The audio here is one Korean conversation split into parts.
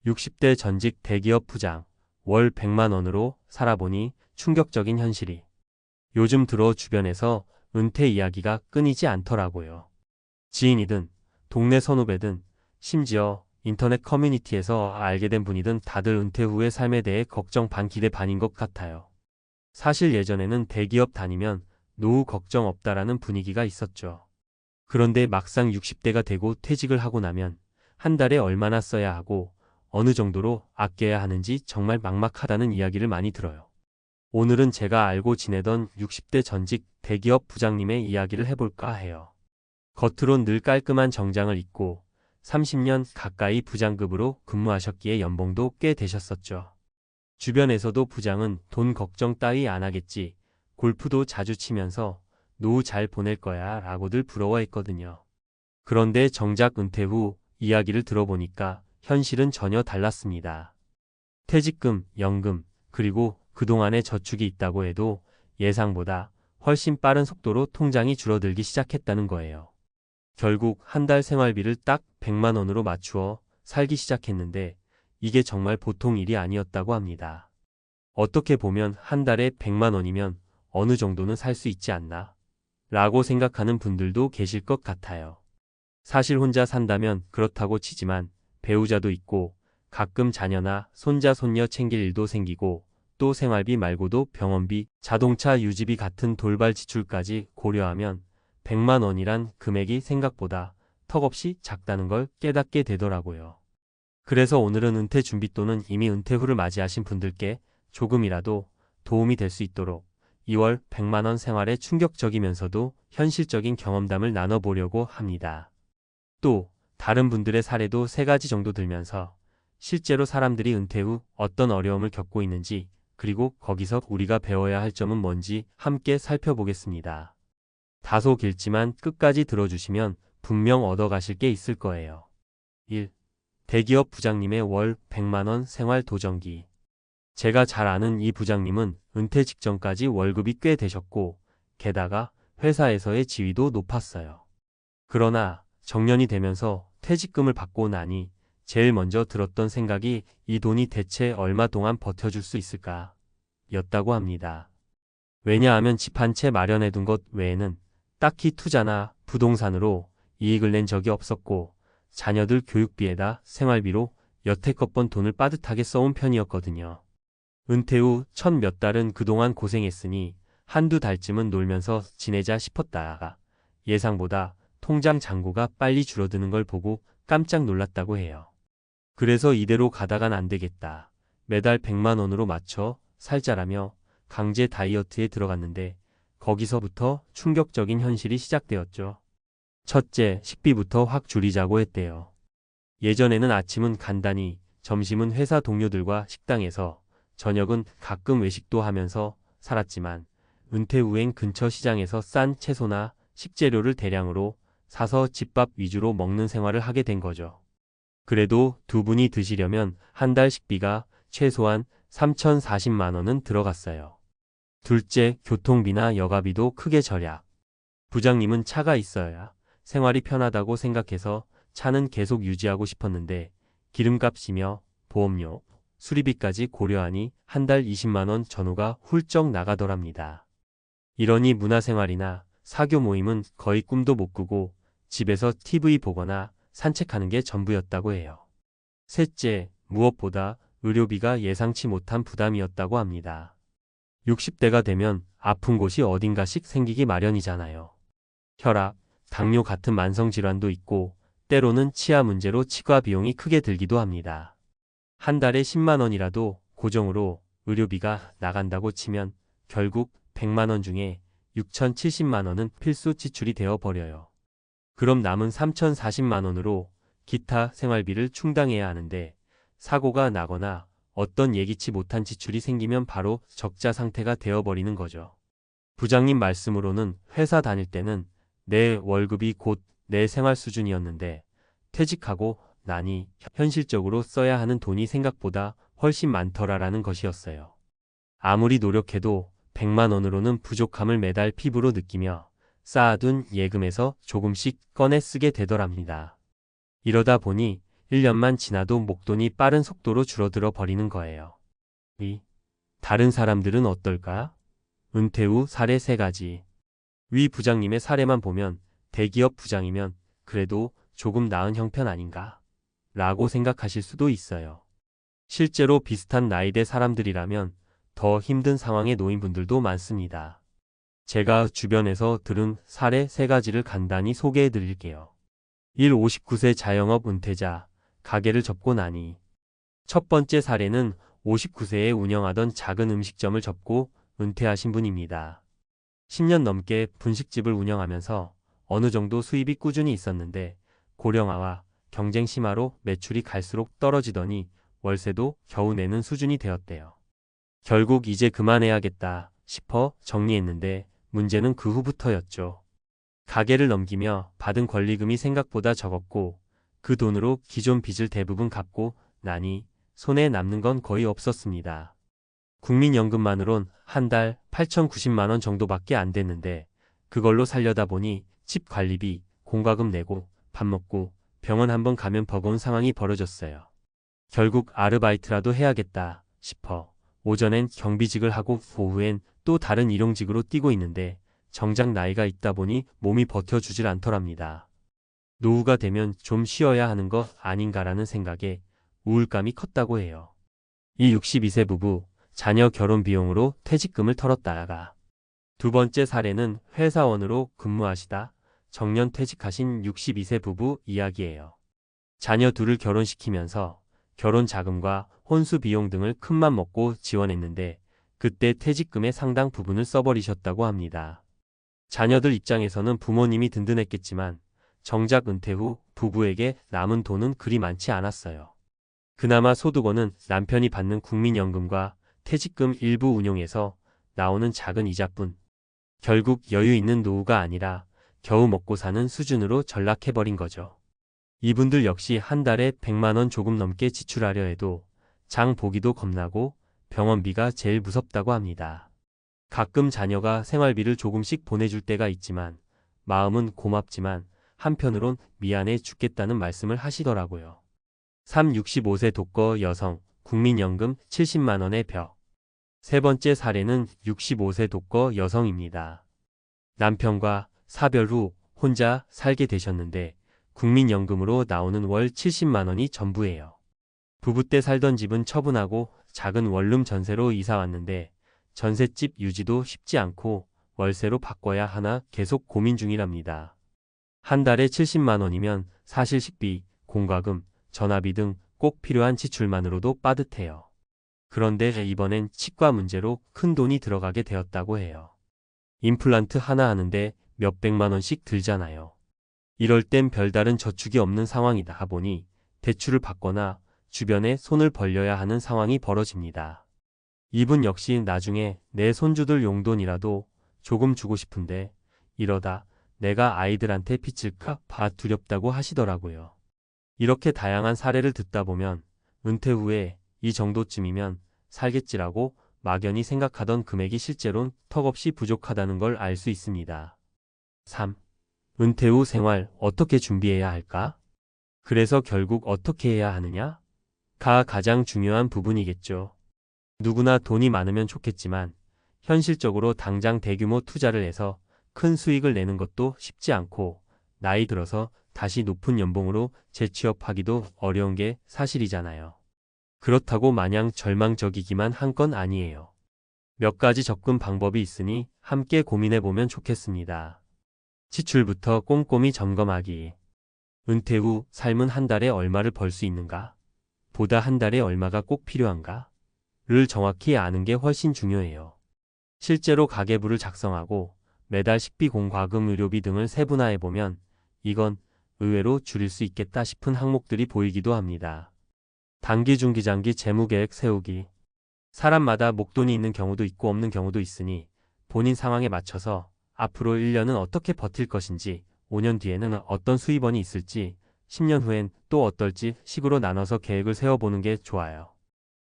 60대 전직 대기업 부장, 월 100만 원으로 살아보니 충격적인 현실이. 요즘 들어 주변에서 은퇴 이야기가 끊이지 않더라고요. 지인이든 동네 선후배든 심지어 인터넷 커뮤니티에서 알게 된 분이든 다들 은퇴 후의 삶에 대해 걱정 반 기대 반인 것 같아요. 사실 예전에는 대기업 다니면 노후 걱정 없다라는 분위기가 있었죠. 그런데 막상 60대가 되고 퇴직을 하고 나면 한 달에 얼마나 써야 하고 어느 정도로 아껴야 하는지 정말 막막하다는 이야기를 많이 들어요. 오늘은 제가 알고 지내던 60대 전직 대기업 부장님의 이야기를 해볼까 해요. 겉으론 늘 깔끔한 정장을 입고 30년 가까이 부장급으로 근무하셨기에 연봉도 꽤 되셨었죠. 주변에서도 부장은 돈 걱정 따위 안 하겠지, 골프도 자주 치면서 노후 잘 보낼 거야 라고들 부러워했거든요. 그런데 정작 은퇴 후 이야기를 들어보니까 현실은 전혀 달랐습니다. 퇴직금, 연금, 그리고 그동안의 저축이 있다고 해도 예상보다 훨씬 빠른 속도로 통장이 줄어들기 시작했다는 거예요. 결국 한 달 생활비를 딱 100만 원으로 맞추어 살기 시작했는데 이게 정말 보통 일이 아니었다고 합니다. 어떻게 보면 한 달에 100만 원이면 어느 정도는 살 수 있지 않나? 라고 생각하는 분들도 계실 것 같아요. 사실 혼자 산다면 그렇다고 치지만 배우자도 있고 가끔 자녀나 손자 손녀 챙길 일도 생기고 또 생활비 말고도 병원비, 자동차 유지비 같은 돌발 지출까지 고려하면 100만 원이란 금액이 생각보다 턱없이 작다는 걸 깨닫게 되더라고요. 그래서 오늘은 은퇴 준비 또는 이미 은퇴 후를 맞이하신 분들께 조금이라도 도움이 될 수 있도록 2월 100만 원 생활에 충격적이면서도 현실적인 경험담을 나눠보려고 합니다. 또 다른 분들의 사례도 3가지 정도 들면서 실제로 사람들이 은퇴 후 어떤 어려움을 겪고 있는지 그리고 거기서 우리가 배워야 할 점은 뭔지 함께 살펴보겠습니다. 다소 길지만 끝까지 들어주시면 분명 얻어가실 게 있을 거예요. 1. 대기업 부장님의 월 100만 원 생활 도전기. 제가 잘 아는 이 부장님은 은퇴 직전까지 월급이 꽤 되셨고 게다가 회사에서의 지위도 높았어요. 그러나 정년이 되면서 퇴직금을 받고 나니 제일 먼저 들었던 생각이 이 돈이 대체 얼마 동안 버텨줄 수 있을까? 였다고 합니다. 왜냐하면 집 한 채 마련해둔 것 외에는 딱히 투자나 부동산으로 이익을 낸 적이 없었고 자녀들 교육비에다 생활비로 여태껏 번 돈을 빠듯하게 써온 편이었거든요. 은퇴 후 첫 몇 달은 그동안 고생했으니 한두 달쯤은 놀면서 지내자 싶었다가 예상보다 통장 잔고가 빨리 줄어드는 걸 보고 깜짝 놀랐다고 해요. 그래서 이대로 가다간 안 되겠다. 매달 100만 원으로 맞춰 살자라며 강제 다이어트에 들어갔는데 거기서부터 충격적인 현실이 시작되었죠. 첫째, 식비부터 확 줄이자고 했대요. 예전에는 아침은 간단히, 점심은 회사 동료들과 식당에서, 저녁은 가끔 외식도 하면서 살았지만 은퇴 후엔 근처 시장에서 싼 채소나 식재료를 대량으로 사서 집밥 위주로 먹는 생활을 하게 된 거죠. 그래도 두 분이 드시려면 한 달 식비가 최소한 3,040만 원은 들어갔어요. 둘째, 교통비나 여가비도 크게 절약. 부장님은 차가 있어야 생활이 편하다고 생각해서 차는 계속 유지하고 싶었는데 기름값이며 보험료, 수리비까지 고려하니 한 달 20만 원 전후가 훌쩍 나가더랍니다. 이러니 문화생활이나 사교 모임은 거의 꿈도 못 꾸고 집에서 TV 보거나 산책하는 게 전부였다고 해요. 셋째, 무엇보다 의료비가 예상치 못한 부담이었다고 합니다. 60대가 되면 아픈 곳이 어딘가씩 생기기 마련이잖아요. 혈압, 당뇨 같은 만성질환도 있고 때로는 치아 문제로 치과 비용이 크게 들기도 합니다. 한 달에 10만 원이라도 고정으로 의료비가 나간다고 치면 결국 100만 원 중에 6,070만 원은 필수 지출이 되어 버려요. 그럼 남은 3,040만 원으로 기타 생활비를 충당해야 하는데 사고가 나거나 어떤 예기치 못한 지출이 생기면 바로 적자 상태가 되어버리는 거죠. 부장님 말씀으로는 회사 다닐 때는 내 월급이 곧 내 생활 수준이었는데 퇴직하고 나니 현실적으로 써야 하는 돈이 생각보다 훨씬 많더라라는 것이었어요. 아무리 노력해도 100만 원으로는 부족함을 매달 피부로 느끼며 쌓아둔 예금에서 조금씩 꺼내 쓰게 되더랍니다. 이러다 보니 1년만 지나도 목돈이 빠른 속도로 줄어들어 버리는 거예요. 다른 사람들은 어떨까? 은퇴 후 사례 3가지. 위 부장님의 사례만 보면 대기업 부장이면 그래도 조금 나은 형편 아닌가? 라고 생각하실 수도 있어요. 실제로 비슷한 나이대 사람들이라면 더 힘든 상황에 놓인 분들도 많습니다. 제가 주변에서 들은 사례 3가지를 간단히 소개해 드릴게요. 1. 59세 자영업 은퇴자, 가게를 접고 나니. 첫 번째 사례는 59세에 운영하던 작은 음식점을 접고 은퇴하신 분입니다. 10년 넘게 분식집을 운영하면서 어느 정도 수입이 꾸준히 있었는데 고령화와 경쟁 심화로 매출이 갈수록 떨어지더니 월세도 겨우 내는 수준이 되었대요. 결국 이제 그만해야겠다 싶어 정리했는데 문제는 그 후부터였죠. 가게를 넘기며 받은 권리금이 생각보다 적었고 그 돈으로 기존 빚을 대부분 갚고 나니 손에 남는 건 거의 없었습니다. 국민연금만으론 한 달 8,090만 원 정도밖에 안 됐는데 그걸로 살려다 보니 집 관리비, 공과금 내고 밥 먹고 병원 한번 가면 버거운 상황이 벌어졌어요. 결국 아르바이트라도 해야겠다 싶어 오전엔 경비직을 하고 오후엔 또 다른 일용직으로 뛰고 있는데 정작 나이가 있다 보니 몸이 버텨주질 않더랍니다. 노후가 되면 좀 쉬어야 하는 것 아닌가라는 생각에 우울감이 컸다고 해요. 이 62세 부부, 자녀 결혼 비용으로 퇴직금을 털었다가. 두 번째 사례는 회사원으로 근무하시다 정년 퇴직하신 62세 부부 이야기예요. 자녀 둘을 결혼시키면서 결혼 자금과 혼수 비용 등을 큰맘 먹고 지원했는데 그때 퇴직금의 상당 부분을 써버리셨다고 합니다. 자녀들 입장에서는 부모님이 든든했겠지만 정작 은퇴 후 부부에게 남은 돈은 그리 많지 않았어요. 그나마 소득원은 남편이 받는 국민연금과 퇴직금 일부 운용에서 나오는 작은 이자뿐. 결국 여유 있는 노후가 아니라 겨우 먹고 사는 수준으로 전락해버린 거죠. 이분들 역시 한 달에 100만 원 조금 넘게 지출하려 해도 장 보기도 겁나고 병원비가 제일 무섭다고 합니다. 가끔 자녀가 생활비를 조금씩 보내줄 때가 있지만 마음은 고맙지만 한편으론 미안해 죽겠다는 말씀을 하시더라고요. 3. 65세 독거 여성, 국민연금 70만 원의 벽. 세 번째 사례는 65세 독거 여성입니다. 남편과 사별 후 혼자 살게 되셨는데 국민연금으로 나오는 월 70만 원이 전부예요. 부부 때 살던 집은 처분하고 작은 원룸 전세로 이사 왔는데 전셋집 유지도 쉽지 않고 월세로 바꿔야 하나 계속 고민 중이랍니다. 한 달에 70만 원이면 사실 식비, 공과금, 전화비 등 꼭 필요한 지출만으로도 빠듯해요. 그런데 이번엔 치과 문제로 큰 돈이 들어가게 되었다고 해요. 임플란트 하나 하는데 몇백만 원씩 들잖아요. 이럴 땐 별다른 저축이 없는 상황이다 보니 대출을 받거나 주변에 손을 벌려야 하는 상황이 벌어집니다. 이분 역시 나중에 내 손주들 용돈이라도 조금 주고 싶은데 이러다 내가 아이들한테 빚질까 봐 두렵다고 하시더라고요. 이렇게 다양한 사례를 듣다 보면 은퇴 후에 이 정도쯤이면 살겠지라고 막연히 생각하던 금액이 실제로는 턱없이 부족하다는 걸 알 수 있습니다. 3. 은퇴 후 생활 어떻게 준비해야 할까? 그래서 결국 어떻게 해야 하느냐? 가 가장 중요한 부분이겠죠. 누구나 돈이 많으면 좋겠지만 현실적으로 당장 대규모 투자를 해서 큰 수익을 내는 것도 쉽지 않고 나이 들어서 다시 높은 연봉으로 재취업하기도 어려운 게 사실이잖아요. 그렇다고 마냥 절망적이기만 한 건 아니에요. 몇 가지 접근 방법이 있으니 함께 고민해보면 좋겠습니다. 지출부터 꼼꼼히 점검하기. 은퇴 후 삶은 한 달에 얼마를 벌 수 있는가? 보다 한 달에 얼마가 꼭 필요한가? 를 정확히 아는 게 훨씬 중요해요. 실제로 가계부를 작성하고 매달 식비, 공과금, 의료비 등을 세분화해보면 이건 의외로 줄일 수 있겠다 싶은 항목들이 보이기도 합니다. 단기, 중기, 장기 재무계획 세우기. 사람마다 목돈이 있는 경우도 있고 없는 경우도 있으니 본인 상황에 맞춰서 앞으로 1년은 어떻게 버틸 것인지, 5년 뒤에는 어떤 수입원이 있을지, 10년 후엔 또 어떨지 식으로 나눠서 계획을 세워보는 게 좋아요.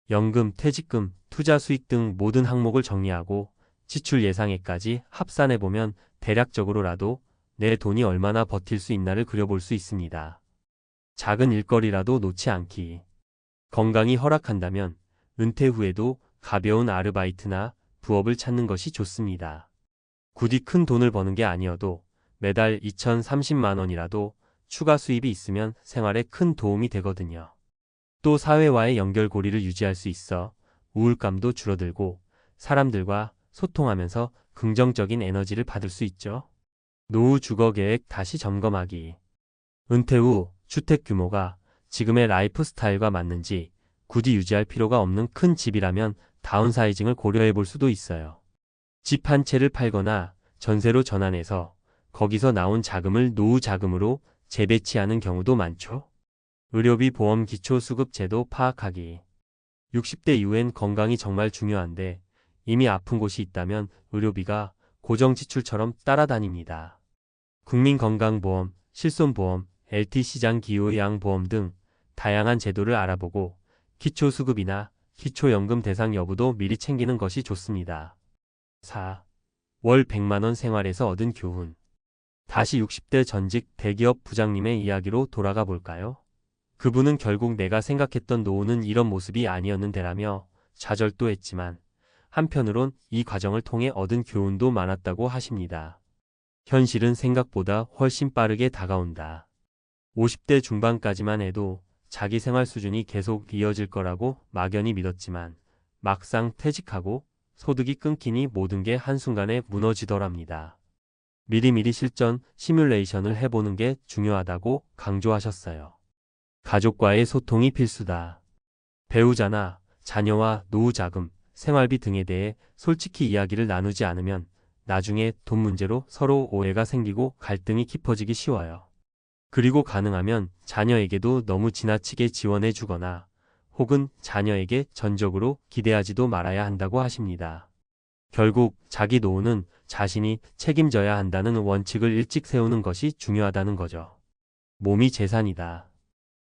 연금, 퇴직금, 투자 수익 등 모든 항목을 정리하고 지출 예상액까지 합산해보면 대략적으로라도 내 돈이 얼마나 버틸 수 있나를 그려볼 수 있습니다. 작은 일거리라도 놓지 않기. 건강이 허락한다면 은퇴 후에도 가벼운 아르바이트나 부업을 찾는 것이 좋습니다. 굳이 큰 돈을 버는 게 아니어도 매달 2,030만 원이라도 추가 수입이 있으면 생활에 큰 도움이 되거든요. 또 사회와의 연결고리를 유지할 수 있어 우울감도 줄어들고 사람들과 소통하면서 긍정적인 에너지를 받을 수 있죠. 노후 주거 계획 다시 점검하기. 은퇴 후 주택 규모가 지금의 라이프 스타일과 맞는지 굳이 유지할 필요가 없는 큰 집이라면 다운사이징을 고려해 볼 수도 있어요. 집 한 채를 팔거나 전세로 전환해서 거기서 나온 자금을 노후 자금으로 재배치하는 경우도 많죠. 의료비 보험 기초수급 제도 파악하기. 60대 이후엔 건강이 정말 중요한데 이미 아픈 곳이 있다면 의료비가 고정지출처럼 따라다닙니다. 국민건강보험, 실손보험, LT시장 기요양보험 등 다양한 제도를 알아보고 기초수급이나 기초연금 대상 여부도 미리 챙기는 것이 좋습니다. 4. 월 100만원 생활에서 얻은 교훈. 다시 60대 전직 대기업 부장님의 이야기로 돌아가 볼까요? 그분은 결국 내가 생각했던 노후는 이런 모습이 아니었는데라며 좌절도 했지만 한편으론 이 과정을 통해 얻은 교훈도 많았다고 하십니다. 현실은 생각보다 훨씬 빠르게 다가온다. 50대 중반까지만 해도 자기 생활 수준이 계속 이어질 거라고 막연히 믿었지만 막상 퇴직하고 소득이 끊기니 모든 게 한순간에 무너지더랍니다. 미리미리 실전 시뮬레이션을 해보는 게 중요하다고 강조하셨어요. 가족과의 소통이 필수다. 배우자나 자녀와 노후 자금, 생활비 등에 대해 솔직히 이야기를 나누지 않으면 나중에 돈 문제로 서로 오해가 생기고 갈등이 깊어지기 쉬워요. 그리고 가능하면 자녀에게도 너무 지나치게 지원해 주거나 혹은 자녀에게 전적으로 기대하지도 말아야 한다고 하십니다. 결국 자기 노후는 자신이 책임져야 한다는 원칙을 일찍 세우는 것이 중요하다는 거죠. 몸이 재산이다.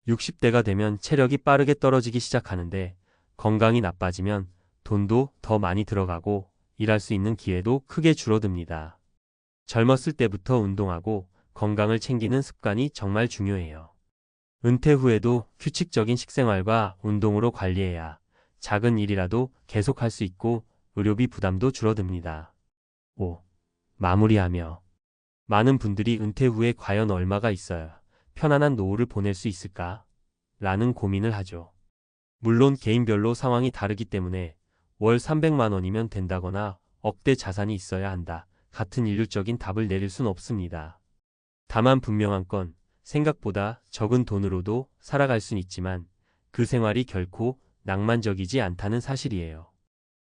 60대가 되면 체력이 빠르게 떨어지기 시작하는데 건강이 나빠지면 돈도 더 많이 들어가고 일할 수 있는 기회도 크게 줄어듭니다. 젊었을 때부터 운동하고 건강을 챙기는 습관이 정말 중요해요. 은퇴 후에도 규칙적인 식생활과 운동으로 관리해야 작은 일이라도 계속할 수 있고 의료비 부담도 줄어듭니다. 5. 마무리하며. 많은 분들이 은퇴 후에 과연 얼마가 있어야 편안한 노후를 보낼 수 있을까? 라는 고민을 하죠. 물론 개인별로 상황이 다르기 때문에 월 300만 원이면 된다거나 억대 자산이 있어야 한다. 같은 일률적인 답을 내릴 순 없습니다. 다만 분명한 건 생각보다 적은 돈으로도 살아갈 순 있지만 그 생활이 결코 낭만적이지 않다는 사실이에요.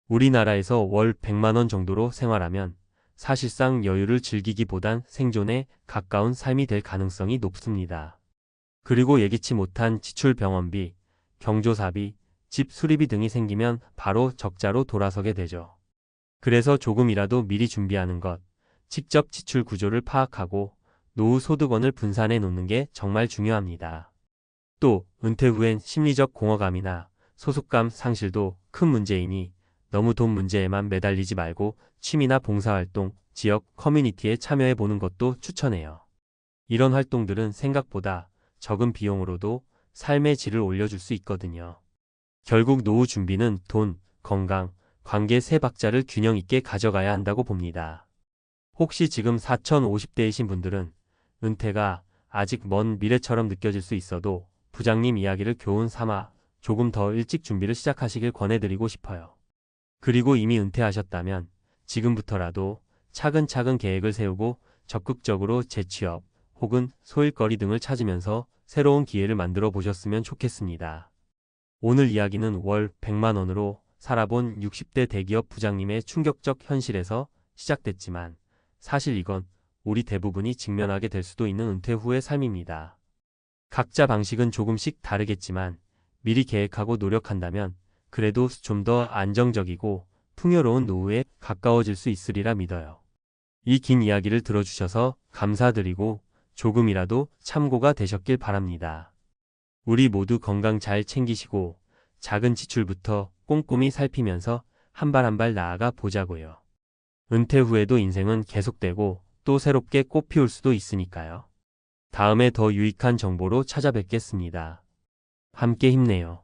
우리나라에서 월 100만 원 정도로 생활하면 사실상 여유를 즐기기보단 생존에 가까운 삶이 될 가능성이 높습니다. 그리고 예기치 못한 지출 병원비, 경조사비, 집 수리비 등이 생기면 바로 적자로 돌아서게 되죠. 그래서 조금이라도 미리 준비하는 것, 직접 지출 구조를 파악하고 노후 소득원을 분산해 놓는 게 정말 중요합니다. 또 은퇴 후엔 심리적 공허감이나 소속감 상실도 큰 문제이니 너무 돈 문제에만 매달리지 말고 취미나 봉사활동, 지역 커뮤니티에 참여해 보는 것도 추천해요. 이런 활동들은 생각보다 적은 비용으로도 삶의 질을 올려줄 수 있거든요. 결국 노후 준비는 돈, 건강, 관계 세 박자를 균형 있게 가져가야 한다고 봅니다. 혹시 지금 4050대이신 분들은 은퇴가 아직 먼 미래처럼 느껴질 수 있어도 부장님 이야기를 교훈 삼아 조금 더 일찍 준비를 시작하시길 권해드리고 싶어요. 그리고 이미 은퇴하셨다면 지금부터라도 차근차근 계획을 세우고 적극적으로 재취업 혹은 소일거리 등을 찾으면서 새로운 기회를 만들어 보셨으면 좋겠습니다. 오늘 이야기는 월 100만 원으로 살아본 60대 대기업 부장님의 충격적 현실에서 시작됐지만 사실 이건 우리 대부분이 직면하게 될 수도 있는 은퇴 후의 삶입니다. 각자 방식은 조금씩 다르겠지만 미리 계획하고 노력한다면 그래도 좀 더 안정적이고 풍요로운 노후에 가까워질 수 있으리라 믿어요. 이 긴 이야기를 들어주셔서 감사드리고 조금이라도 참고가 되셨길 바랍니다. 우리 모두 건강 잘 챙기시고 작은 지출부터 꼼꼼히 살피면서 한 발 한 발 나아가 보자고요. 은퇴 후에도 인생은 계속되고 또 새롭게 꽃 피울 수도 있으니까요. 다음에 더 유익한 정보로 찾아뵙겠습니다. 함께 힘내요.